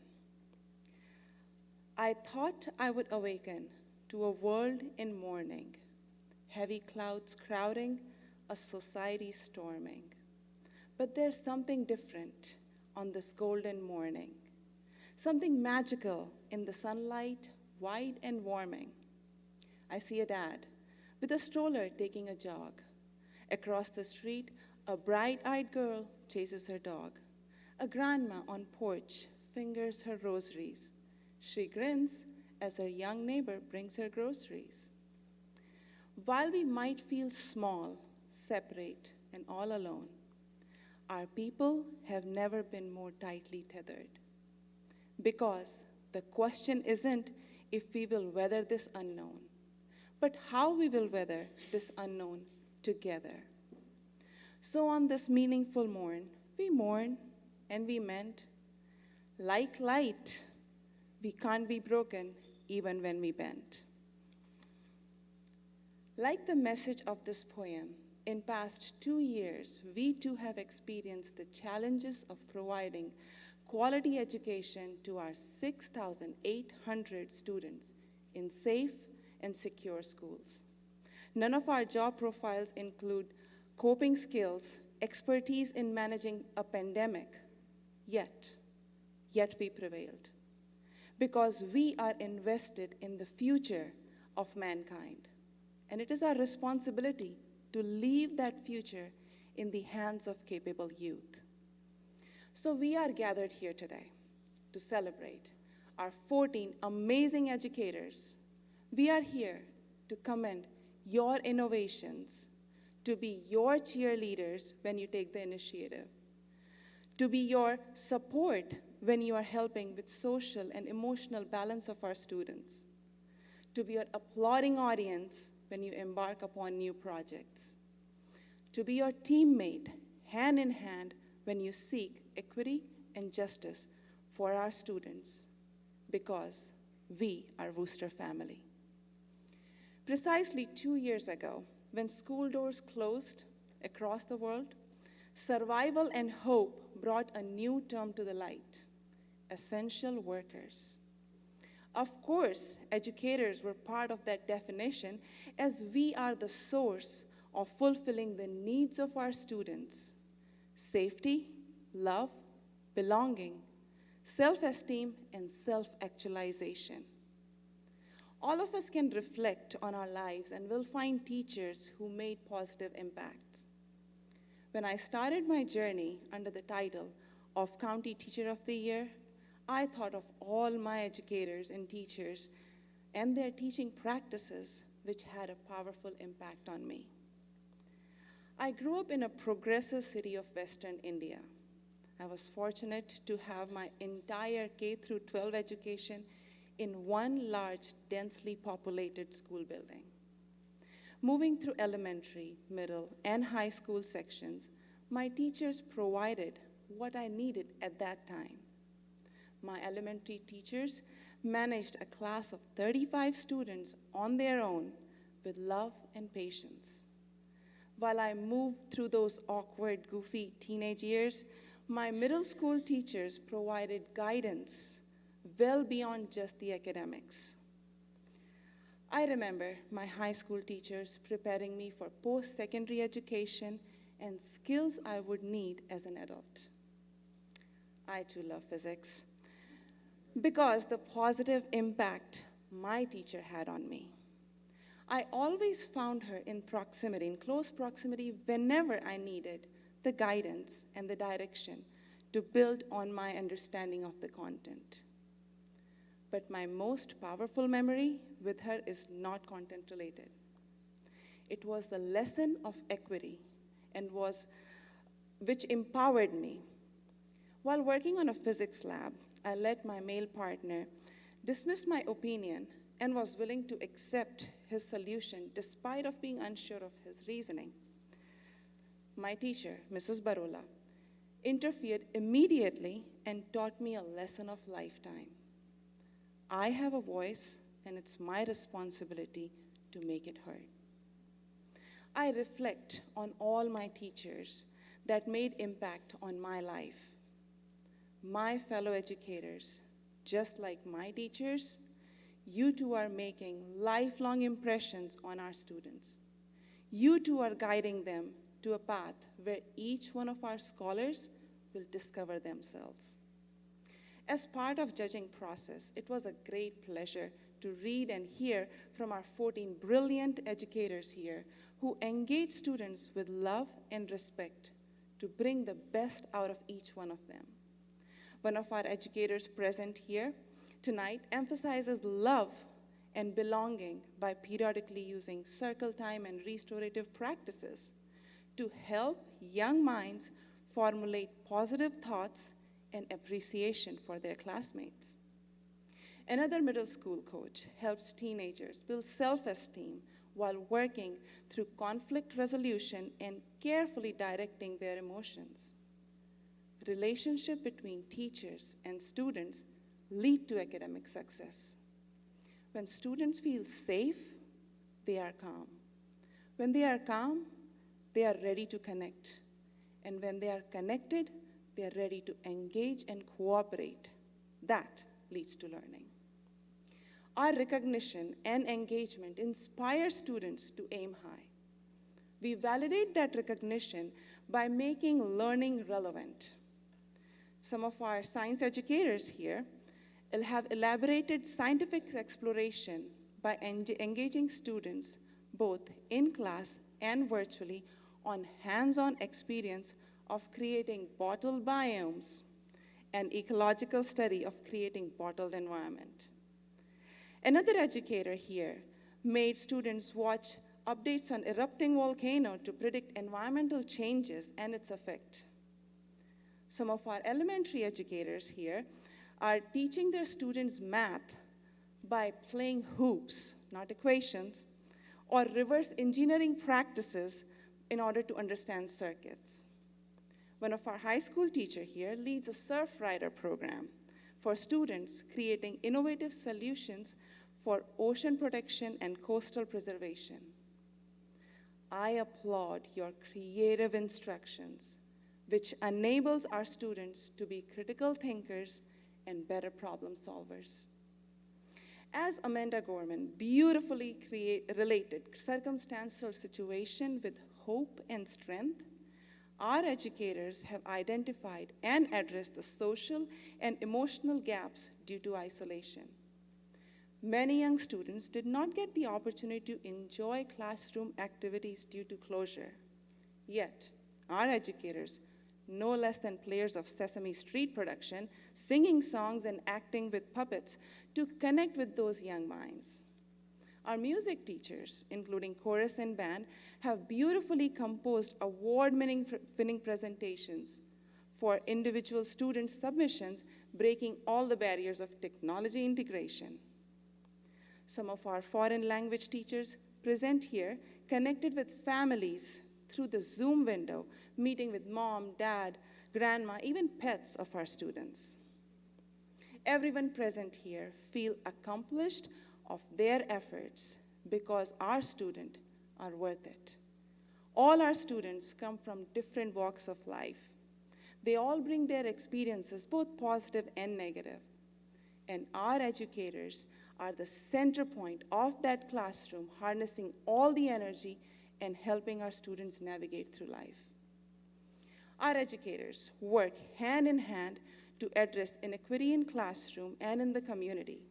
I thought I would awaken to a world in mourning, heavy clouds crowding, a society storming. But there's something different on this golden morning, something magical in the sunlight, wide and warming. I see a dad with a stroller taking a jog. Across the street, a bright-eyed girl chases her dog. A grandma on porch fingers her rosaries. She grins as her young neighbor brings her groceries. While we might feel small, separate, and all alone, our people have never been more tightly tethered. Because the question isn't if we will weather this unknown, but how we will weather this unknown together. So on this meaningful morn, we mourn and we mend. Like light, we can't be broken even when we bend. Like the message of this poem, in past 2 years, we too have experienced the challenges of providing quality education to our 6,800 students in safe and secure schools. None of our job profiles include coping skills, expertise in managing a pandemic, yet we prevailed. because we are invested in the future of mankind. And it is our responsibility to leave that future in the hands of capable youth. So we are gathered here today to celebrate our 14 amazing educators. We are here to commend your innovations, to be your cheerleaders when you take the initiative, to be your support when you are helping with social and emotional balance of our students, to be your applauding audience when you embark upon new projects, to be your teammate, hand in hand, when you seek equity and justice for our students, because we are Worcester family. Precisely 2 years ago, when school doors closed across the world, survival and hope brought a new term to the light: essential workers. Of course, educators were part of that definition, as we are the source of fulfilling the needs of our students: safety, love, belonging, self-esteem, and self-actualization. All of us can reflect on our lives and will find teachers who made positive impacts. When I started my journey under the title of County Teacher of the Year, I thought of all my educators and teachers and their teaching practices, which had a powerful impact on me. I grew up in a progressive city of Western India. I was fortunate to have my entire K-12 education in one large, densely populated school building. Moving through elementary, middle, and high school sections, my teachers provided what I needed at that time. My elementary teachers managed a class of 35 students on their own with love and patience. While I moved through those awkward, goofy teenage years, my middle school teachers provided guidance well beyond just the academics. I remember my high school teachers preparing me for post-secondary education and skills I would need as an adult. I too love physics because the positive impact my teacher had on me. I always found her in proximity, in close proximity, whenever I needed the guidance and the direction to build on my understanding of the content. But my most powerful memory with her is not content related. It was the lesson of equity and which empowered me. While working on a physics lab, I let my male partner dismiss my opinion and was willing to accept his solution despite of being unsure of his reasoning. My teacher, Mrs. Barola, interfered immediately and taught me a lesson of lifetime. I have a voice, and it's my responsibility to make it heard. I reflect on all my teachers that made impact on my life. My fellow educators, just like my teachers, you too are making lifelong impressions on our students. You too are guiding them to a path where each one of our scholars will discover themselves. As part of judging process, it was a great pleasure to read and hear from our 14 brilliant educators here who engage students with love and respect to bring the best out of each one of them. One of our educators present here tonight emphasizes love and belonging by periodically using circle time and restorative practices to help young minds formulate positive thoughts and appreciation for their classmates. Another middle school coach helps teenagers build self-esteem while working through conflict resolution and carefully directing their emotions. Relationship between teachers and students lead to academic success. When students feel safe, they are calm. When they are calm, they are ready to connect. And when they are connected, they are ready to engage and cooperate. That leads to learning. Our recognition and engagement inspire students to aim high. We validate that recognition by making learning relevant. Some of our science educators here will have elaborated scientific exploration by engaging students both in class and virtually on hands-on experience of creating bottled biomes, an ecological study of creating bottled environment. Another educator here made students watch updates on erupting volcano to predict environmental changes and its effect. Some of our elementary educators here are teaching their students math by playing hoops, not equations, or reverse engineering practices in order to understand circuits. One of our high school teachers here leads a surf rider program for students creating innovative solutions for ocean protection and coastal preservation. I applaud your creative instructions, which enables our students to be critical thinkers and better problem solvers. As Amanda Gorman beautifully related circumstantial situation with hope and strength, our educators have identified and addressed the social and emotional gaps due to isolation. Many young students did not get the opportunity to enjoy classroom activities due to closure. Yet, our educators, no less than players of Sesame Street production, singing songs and acting with puppets to connect with those young minds. Our music teachers, including chorus and band, have beautifully composed award-winning presentations for individual student submissions, breaking all the barriers of technology integration. Some of our foreign language teachers present here connected with families through the Zoom window, meeting with mom, dad, grandma, even pets of our students. Everyone present here feel accomplished of their efforts because our students are worth it. All our students come from different walks of life. They all bring their experiences, both positive and negative. And our educators are the center point of that classroom, harnessing all the energy and helping our students navigate through life. Our educators work hand in hand to address inequity in classroom and in the community.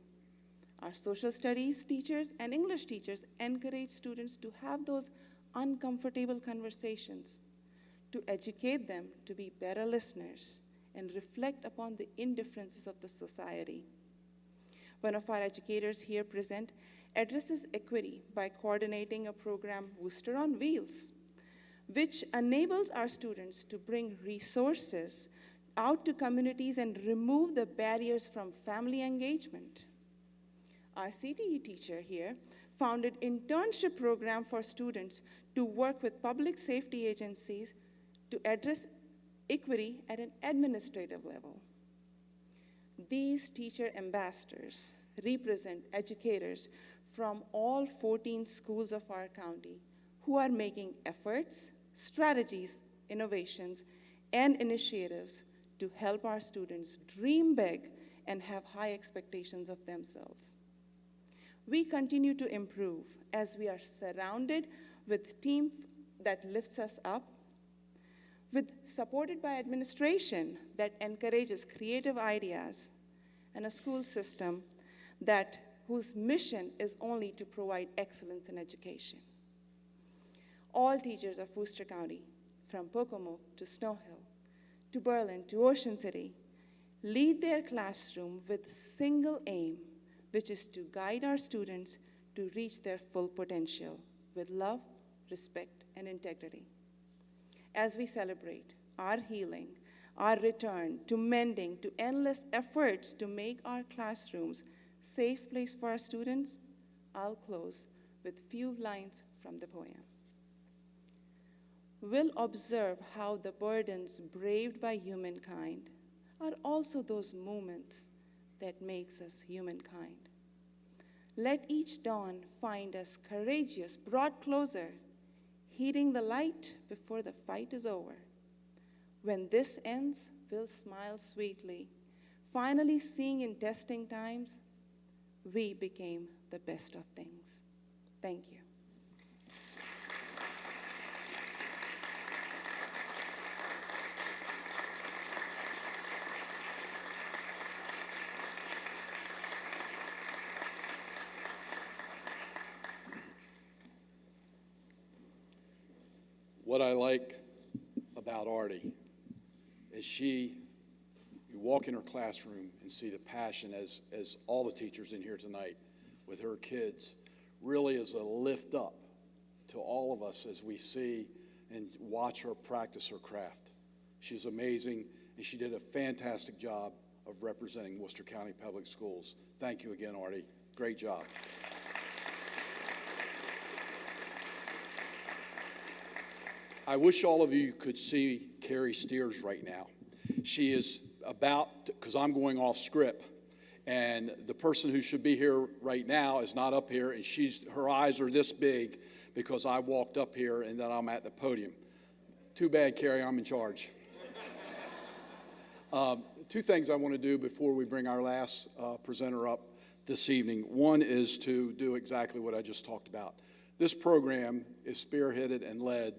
Our social studies teachers and English teachers encourage students to have those uncomfortable conversations, to educate them to be better listeners and reflect upon the indifferences of the society. One of our educators here present addresses equity by coordinating a program, Worcester on Wheels, which enables our students to bring resources out to communities and remove the barriers from family engagement. Our CTE teacher here founded internship program for students to work with public safety agencies to address equity at an administrative level. These teacher ambassadors represent educators from all 14 schools of our county who are making efforts, strategies, innovations, and initiatives to help our students dream big and have high expectations of themselves. We continue to improve as we are surrounded with a team that lifts us up, supported by administration that encourages creative ideas, and a school system whose mission is only to provide excellence in education. All teachers of Worcester County, from Pocomoke to Snow Hill, to Berlin, to Ocean City, lead their classroom with a single aim, which is to guide our students to reach their full potential with love, respect, and integrity. As we celebrate our healing, our return to mending, to endless efforts to make our classrooms a safe place for our students, I'll close with a few lines from the poem. We'll observe how the burdens braved by humankind are also those moments that makes us humankind. Let each dawn find us courageous, brought closer, heeding the light before the fight is over. When this ends, we'll smile sweetly, finally seeing in testing times, we became the best of things. Thank you. What I like about Aarti is you walk in her classroom and see the passion as all the teachers in here tonight with her kids really is a lift up to all of us as we see and watch her practice her craft. She's amazing, and she did a fantastic job of representing Worcester County Public Schools. Thank you again, Aarti. Great job. I wish all of you could see Carrie Steers right now. She is because I'm going off script, and the person who should be here right now is not up here, and her eyes are this big because I walked up here and then I'm at the podium. Too bad, Carrie, I'm in charge. Two things I want to do before we bring our last presenter up this evening. One is to do exactly what I just talked about. This program is spearheaded and led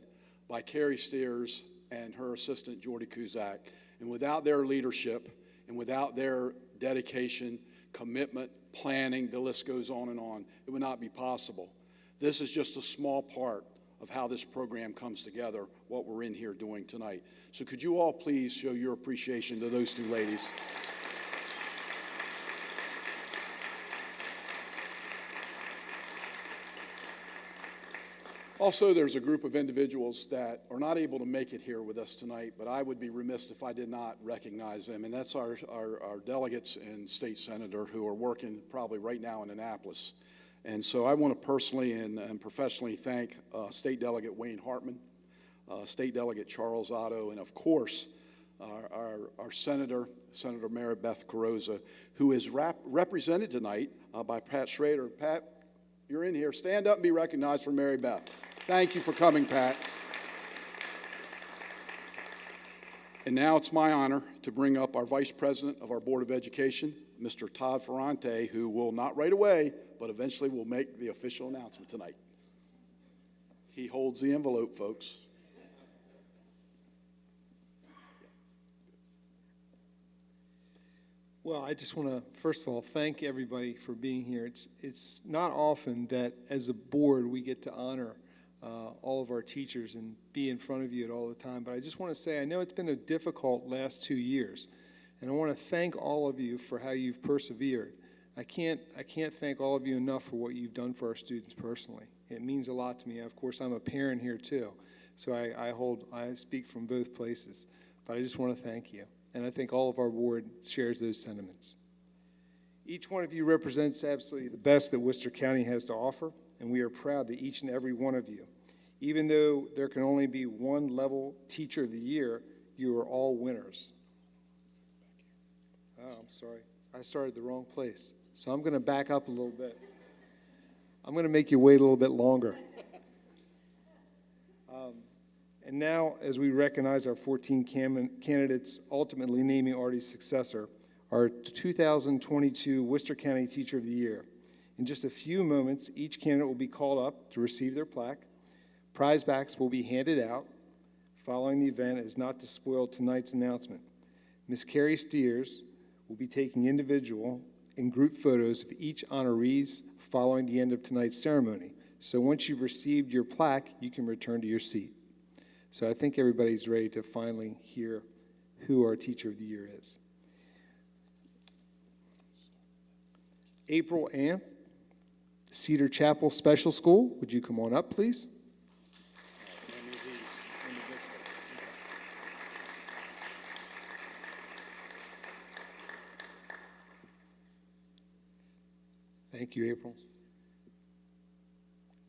by Carrie Steers and her assistant, Jordy Kuzak. And without their leadership and without their dedication, commitment, planning, the list goes on and on, it would not be possible. This is just a small part of how this program comes together, what we're in here doing tonight. So could you all please show your appreciation to those two ladies? Also, there's a group of individuals that are not able to make it here with us tonight, but I would be remiss if I did not recognize them, and that's our delegates and state senator who are working probably right now in Annapolis. And so I want to personally and professionally thank State Delegate Wayne Hartman, State Delegate Charles Otto, and of course, our Senator Mary Beth Carrozza, who is represented tonight by Pat Schrader. Pat, you're in here. Stand up and be recognized for Mary Beth. Thank you for coming, Pat. And now it's my honor to bring up our Vice President of our Board of Education, Mr. Todd Ferrante, who will not right away, but eventually will make the official announcement tonight. He holds the envelope, folks. Well, I just want to, first of all, thank everybody for being here. It's not often that, as a board, we get to honor all of our teachers and be in front of you at all the time. But I just want to say, I know it's been a difficult last 2 years, and I want to thank all of you for how you've persevered. I can't thank all of you enough for what you've done for our students personally. It means a lot to me. Of course, I'm a parent here too, so I speak from both places. But I just want to thank you. And I think all of our board shares those sentiments. Each one of you represents absolutely the best that Worcester County has to offer, and we are proud that each and every one of you, even though there can only be one level Teacher of the Year, you are all winners. Oh, I'm sorry. I started the wrong place. So I'm going to back up a little bit. I'm going to make you wait a little bit longer. And now, as we recognize our 14 candidates ultimately naming Aarti's successor, our 2022 Worcester County Teacher of the Year. In just a few moments, each candidate will be called up to receive their plaque. Prize bags will be handed out following the event as not to spoil tonight's announcement. Ms. Carrie Steers will be taking individual and group photos of each honorees following the end of tonight's ceremony. So once you've received your plaque, you can return to your seat. So I think everybody's ready to finally hear who our Teacher of the Year is. April Ann, Cedar Chapel Special School, would you come on up, please? Thank you, April.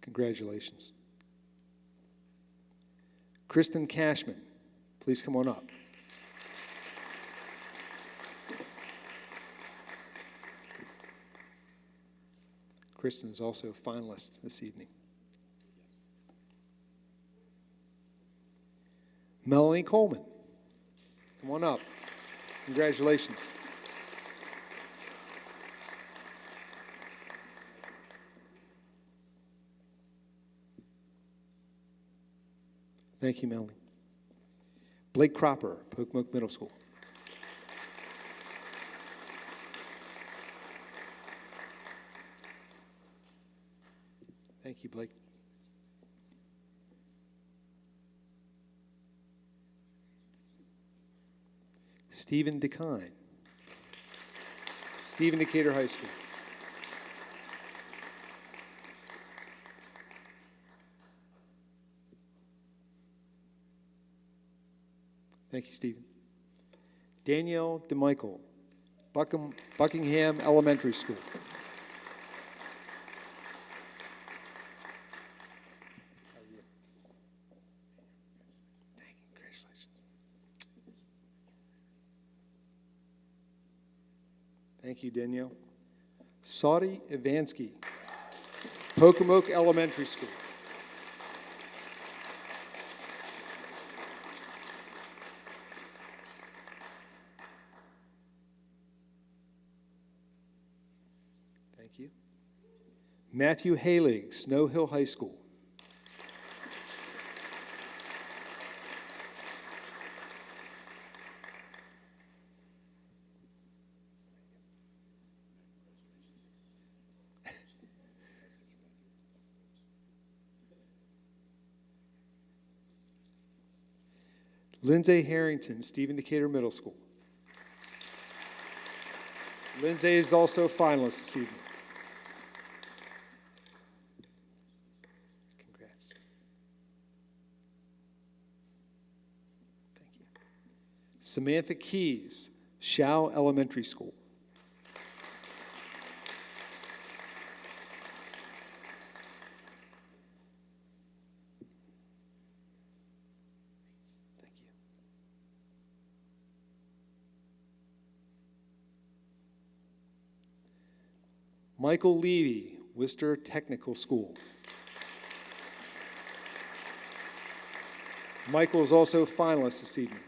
Congratulations. Kristen Cashman, please come on up. Kristen is also a finalist this evening. Melanie Coleman, come on up. Congratulations. Thank you, Melanie. Blake Cropper, Pocomoke Middle School. Thank you, Blake. Stephen DeKine. Stephen Decatur High School. Thank you, Stephen. Danielle DeMichael, Buckingham Elementary School. Thank you, Danielle. Saudi Ivansky, Pocomoke Elementary School. Thank you. Matthew Halig, Snow Hill High School. Lindsay Harrington, Stephen Decatur Middle School. Lindsay is also a finalist this evening. Congrats. Thank you. Samantha Keys, Shao Elementary School. Michael Levy, Worcester Technical School. Michael is also a finalist this evening.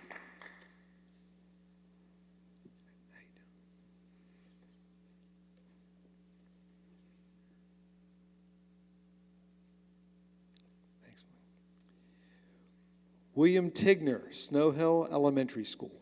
Thanks, Mike. William Tigner, Snow Hill Elementary School.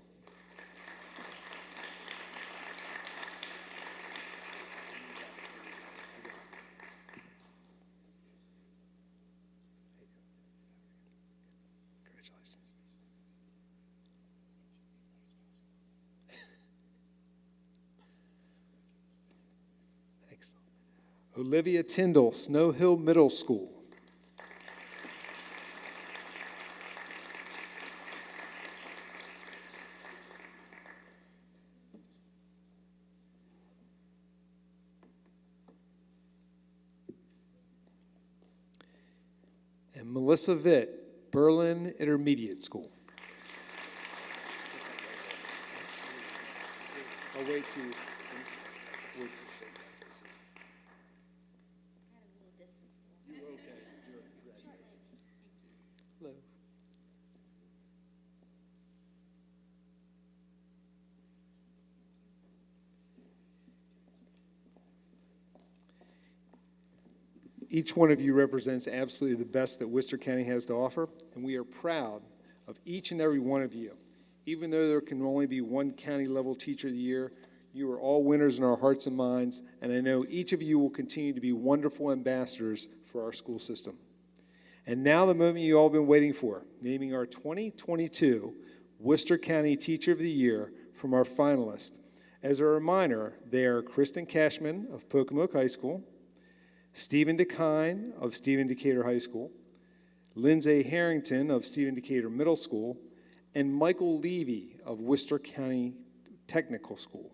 Olivia Tyndall, Snow Hill Middle School. And Melissa Vitt, Berlin Intermediate School. I'll wait to. Hello. Each one of you represents absolutely the best that Worcester County has to offer, and we are proud of each and every one of you. Even though there can only be one county-level Teacher of the Year, you are all winners in our hearts and minds, and I know each of you will continue to be wonderful ambassadors for our school system. And now the moment you all been waiting for, naming our 2022 Worcester County Teacher of the Year from our finalists. As a reminder, they are Kristen Cashman of Pocomoke High School, Stephen DeKine of Stephen Decatur High School, Lindsay Harrington of Stephen Decatur Middle School, and Michael Levy of Worcester County Technical School.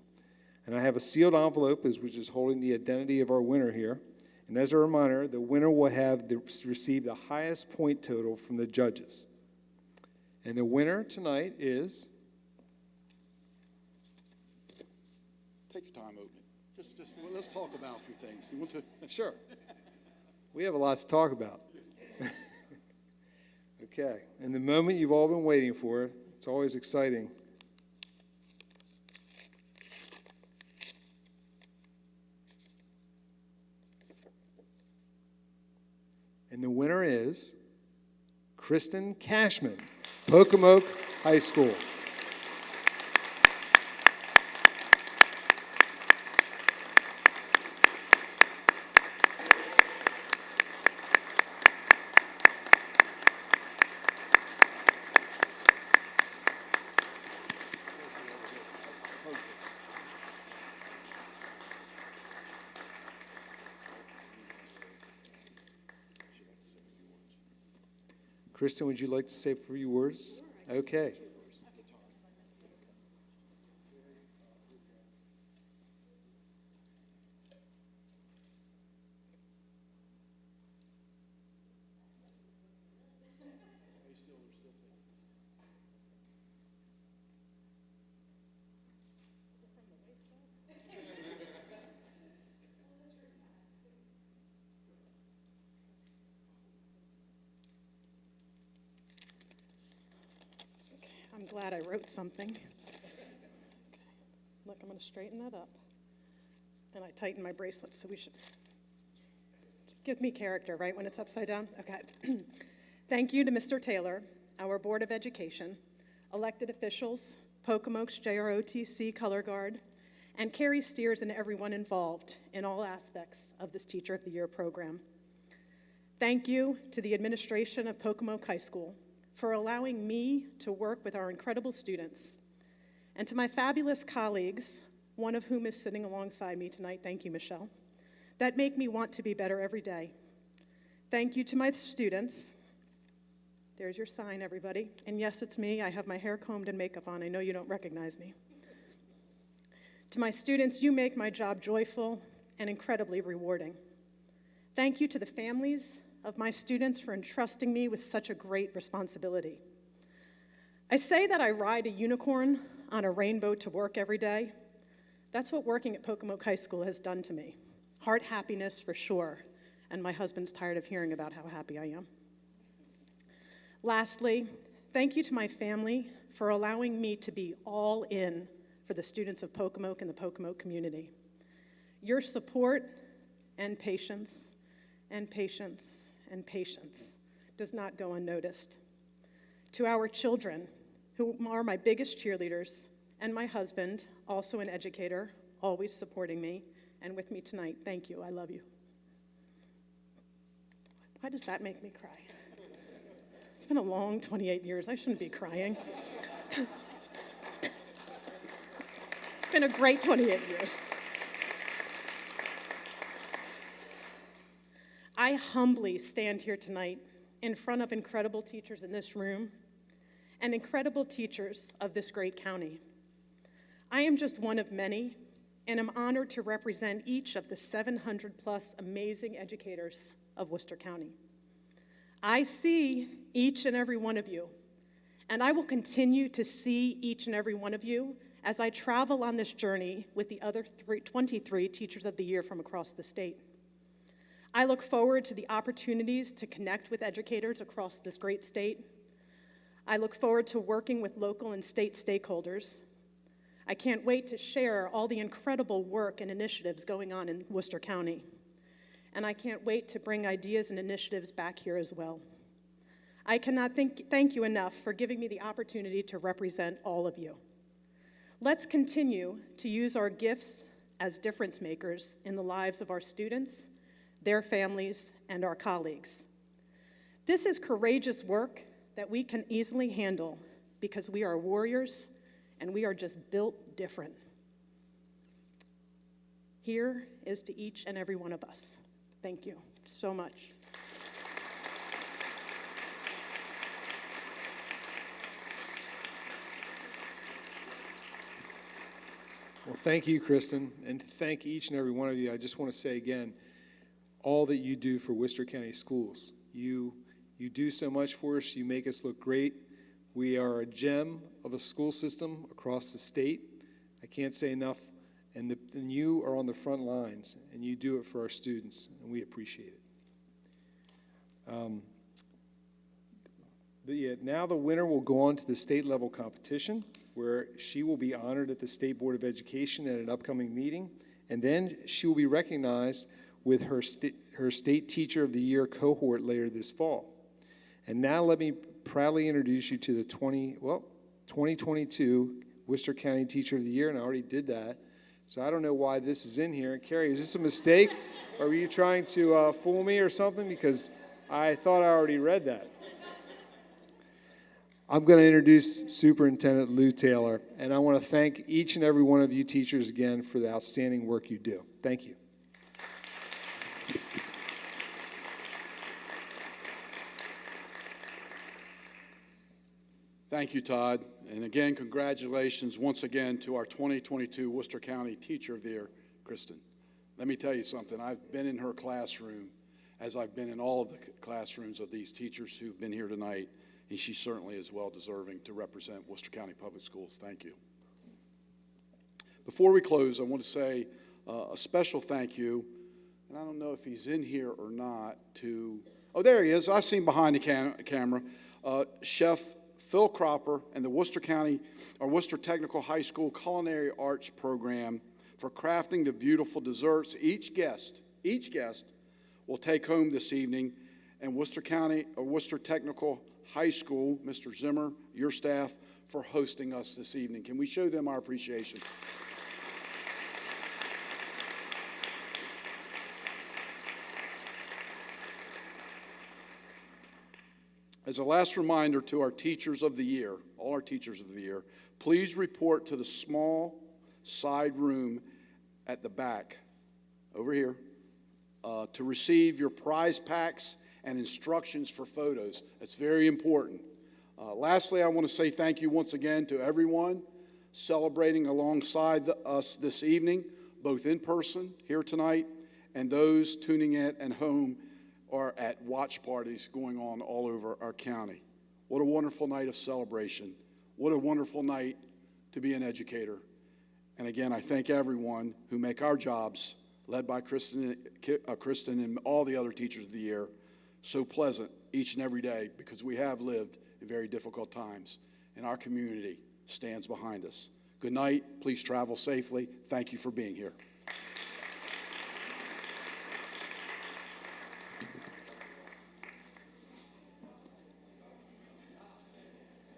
And I have a sealed envelope which is holding the identity of our winner here. And as a reminder, the winner will have received the highest point total from the judges. And the winner tonight is... Take your time, Oatman. Just let's talk about a few things. You want to? Sure. We have a lot to talk about. Okay, and the moment you've all been waiting for, it's always exciting. And the winner is Kristen Cashman, Pocomoke High School. Kristen, would you like to say a few words? Okay. I'm glad I wrote something. Okay. Look, I'm going to straighten that up. And I tighten my bracelet, so we should. Gives me character, right, when it's upside down? Okay. Thank you to Mr. Taylor, our Board of Education, elected officials, Pocomoke's JROTC Color Guard, and Carrie Steers and everyone involved in all aspects of this Teacher of the Year program. Thank you to the administration of Pocomoke High School for allowing me to work with our incredible students, and to my fabulous colleagues, one of whom is sitting alongside me tonight, thank you, Michelle, that make me want to be better every day. Thank you to my students. There's your sign, everybody. And yes, it's me. I have my hair combed and makeup on. I know you don't recognize me. To my students, you make my job joyful and incredibly rewarding. Thank you to the families of my students for entrusting me with such a great responsibility. I say that I ride a unicorn on a rainbow to work every day. That's what working at Pocomoke High School has done to me. Heart happiness for sure, and my husband's tired of hearing about how happy I am. Lastly, thank you to my family for allowing me to be all in for the students of Pocomoke and the Pocomoke community. Your support and patience and patience and patience does not go unnoticed. To our children, who are my biggest cheerleaders, and my husband, also an educator, always supporting me, and with me tonight, thank you, I love you. Why does that make me cry? It's been a long 28 years, I shouldn't be crying. It's been a great 28 years. I humbly stand here tonight in front of incredible teachers in this room and incredible teachers of this great county. I am just one of many, and am honored to represent each of the 700 plus amazing educators of Worcester County. I see each and every one of you, and I will continue to see each and every one of you as I travel on this journey with the other 23 Teachers of the Year from across the state. I look forward to the opportunities to connect with educators across this great state. I look forward to working with local and state stakeholders. I can't wait to share all the incredible work and initiatives going on in Worcester County. And I can't wait to bring ideas and initiatives back here as well. I cannot thank you enough for giving me the opportunity to represent all of you. Let's continue to use our gifts as difference makers in the lives of our students, their families, and our colleagues. This is courageous work that we can easily handle because we are warriors and we are just built different. Here is to each and every one of us. Thank you so much. Well, thank you, Kristen, and thank each and every one of you. I just want to say again, all that you do for Worcester County Schools. You do so much for us. You make us look great. We are a gem of a school system across the state. I can't say enough. And you are on the front lines, and you do it for our students, and we appreciate it. Now the winner will go on to the state level competition, where she will be honored at the State Board of Education at an upcoming meeting, and then she will be recognized with her State Teacher of the Year cohort later this fall. And now let me proudly introduce you to the 2022 Worcester County Teacher of the Year, and I already did that. So I don't know why this is in here. Carrie, is this a mistake? Or were you trying to fool me or something? Because I thought I already read that. I'm going to introduce Superintendent Lou Taylor, and I want to thank each and every one of you teachers again for the outstanding work you do. Thank you. Thank you, Todd. And again, congratulations once again to our 2022 Worcester County Teacher of the Year, Kristen. Let me tell you something. I've been in her classroom as I've been in all of the classrooms of these teachers who've been here tonight, and she certainly is well deserving to represent Worcester County Public Schools. Thank you. Before we close, I want to say a special thank you, and I don't know if he's in here or not, to, oh, there he is. I see him behind the camera. Chef Phil Cropper and the Worcester Technical High School Culinary Arts Program for crafting the beautiful desserts each guest will take home this evening, and Worcester Technical High School, Mr. Zimmer, your staff, for hosting us this evening. Can we show them our appreciation? As a last reminder to our teachers of the year, all our teachers of the year, please report to the small side room at the back, over here, to receive your prize packs and instructions for photos. That's very important. Lastly, I want to say thank you once again to everyone celebrating alongside us this evening, both in person here tonight and those tuning in at home or at watch parties going on all over our county. What a wonderful night of celebration. What a wonderful night to be an educator. And again, I thank everyone who make our jobs, led by Kristen and all the other teachers of the year, so pleasant each and every day, because we have lived in very difficult times, and our community stands behind us. Good night. Please travel safely. Thank you for being here.